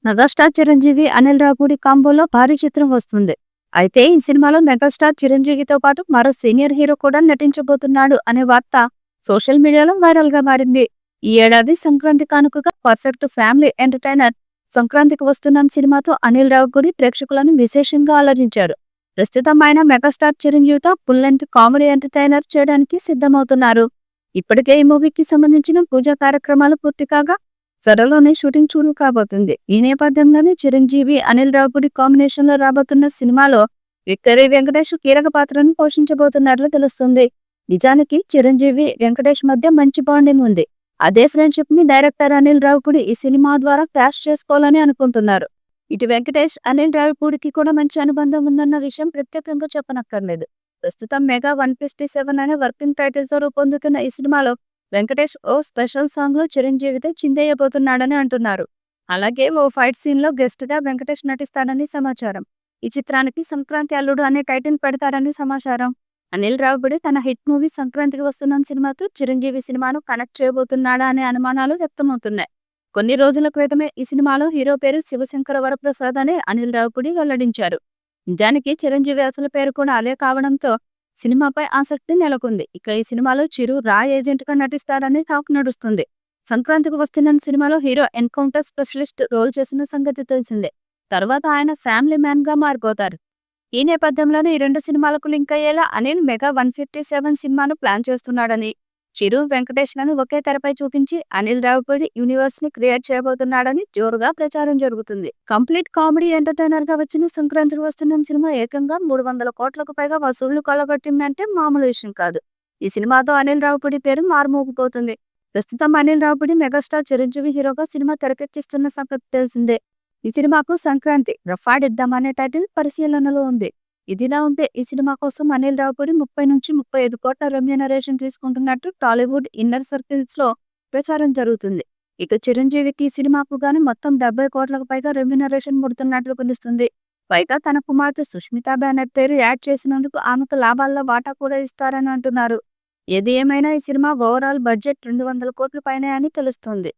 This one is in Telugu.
మెగాస్టార్ చిరంజీవి, అనిల్ రావుపూడి కాంబోలో భారీ చిత్రం వస్తుంది. అయితే ఈ సినిమాలో మెగాస్టార్ చిరంజీవితో పాటు మరో సీనియర్ హీరో కూడా నటించబోతున్నాడు అనే వార్త సోషల్ మీడియాలో వైరల్ గా మారింది. ఈ ఏడాది సంక్రాంతి కానుకగా పర్ఫెక్ట్ ఫ్యామిలీ ఎంటర్టైనర్ సంక్రాంతికి వస్తున్నాం సినిమాతో అనిల్ రావుపూడి ప్రేక్షకులను విశేషంగా అలరించారు. ప్రస్తుతం ఆయన మెగాస్టార్ చిరంజీవితో ఫుల్ లెంత్ కామెడీ ఎంటర్టైనర్ చేయడానికి సిద్ధమవుతున్నారు. ఇప్పటికే ఈ మూవీకి సంబంధించిన పూజా కార్యక్రమాలు పూర్తి కాగా త్వరలోనే షూటింగ్ చురుకు కాబోతుంది. ఈ నేపథ్యంలోనే చిరంజీవి, అనిల్ రావుపూడి కాంబినేషన్ లో రాబోతున్న సినిమాలో విక్టరీ వెంకటేష్ కీలక పాత్రను పోషించబోతున్నట్లు తెలుస్తుంది. నిజానికి చిరంజీవి, వెంకటేష్ మధ్య మంచి బాండింగ్ ఉంది. అదే ఫ్రెండ్షిప్ ని డైరెక్టర్ అనిల్ రావుపూడి ఈ సినిమా ద్వారా క్యాష్ చేసుకోవాలని అనుకుంటున్నారు. ఇటు వెంకటేష్, అనిల్ రావుపూడికి కూడా మంచి అనుబంధం ఉందన్న విషయం ప్రత్యేకంగా చెప్పనక్కర్లేదు. ప్రస్తుతం మెగా 157 అనే వర్కింగ్ టైటిల్స్ తో రూపొందుతున్న ఈ సినిమాలో వెంకటేష్ ఓ స్పెషల్ సాంగ్ లో చిరంజీవితో చిందేయబోతున్నాడని అంటున్నారు. అలాగే ఓ ఫైట్ సీన్ లో గెస్ట్ గా వెంకటేష్ నటిస్తాడని సమాచారం. ఈ చిత్రానికి సంక్రాంతి అల్లుడు అనే టైటిల్ పెడతారని సమాచారం. అనిల్ రావుపూడి తన హిట్ మూవీ సంక్రాంతికి వస్తున్నాం సినిమాతో చిరంజీవి సినిమాను కనెక్ట్ చేయబోతున్నాడా అనే అనుమానాలు వ్యక్తమవుతున్నాయి. కొన్ని రోజుల క్రితమే ఈ సినిమాలో హీరో పేరు శివశంకర వరప్రసాద్ అని అనిల్ రావుపూడి వెల్లడించారు. నిజానికి చిరంజీవి అసలు పేరు కూడా అదే కావడంతో సినిమాపై ఆసక్తి నెలకొంది. ఇక ఈ సినిమాలో చిరు రా ఏజెంట్ గా నటిస్తారని టాక్ నడుస్తుంది. సంక్రాంతికి వస్తున్న సినిమాలో హీరో ఎన్కౌంటర్ స్పెషలిస్ట్ రోల్ చేసిన సంగతి తెలిసిందే. తర్వాత ఆయన ఫ్యామిలీ మ్యాన్ గా మారిపోతారు. ఈ నేపథ్యంలోనే ఈ రెండు సినిమాలకు లింక్ అయ్యేలా అనిల్ మెగా 157 సినిమాను ప్లాన్ చేస్తున్నాడని, చిరు, వెంకటేష్ లను ఒకే తెరపై చూపించి అనిల్ రావుపూడి యూనివర్స్ ని క్రియేట్ చేయబోతున్నాడని జోరుగా ప్రచారం జరుగుతుంది. కంప్లీట్ కామెడీ ఎంటర్టైనర్ గా వచ్చిన సంక్రాంతికి వస్తున్న సినిమా ఏకంగా 300 కోట్లకు పైగా వసూళ్లు కొల్లగొట్టిందంటే మామూలు విషయం కాదు. ఈ సినిమాతో అనిల్ రావుపూడి పేరు మారుమోగిపోతుంది. ప్రస్తుతం అనిల్ రావుపూడి మెగాస్టార్ చిరంజీవి హీరోగా సినిమా తెరకెక్కిస్తున్న సంగతి తెలిసిందే. ఈ సినిమాకు సంక్రాంతి రఫాడిద్దాం అనే టైటిల్ పరిశీలనలో ఉంది. ఇదిలా ఉంటే ఈ సినిమా కోసం అనిల్ రావుపూడి 30 నుంచి 35 కోట్ల రెమ్యూనరేషన్ తీసుకుంటున్నట్టు టాలీవుడ్ ఇన్నర్ సర్కిల్స్ లో ప్రచారం జరుగుతుంది. ఇక చిరంజీవికి ఈ సినిమాకు గాను మొత్తం 70 కోట్లకు పైగా రెమ్యూనరేషన్ ముడుతున్నట్లు తెలుస్తుంది. పైగా తన కుమార్తె సుష్మితా బ్యానర్ పేరు యాడ్ చేసినందుకు ఆమెకు లాభాల్లో వాటా కూడా ఇస్తారని అంటున్నారు. ఏది ఏమైనా ఈ సినిమా ఓవరాల్ బడ్జెట్ 200 కోట్ల పైనే అని తెలుస్తోంది.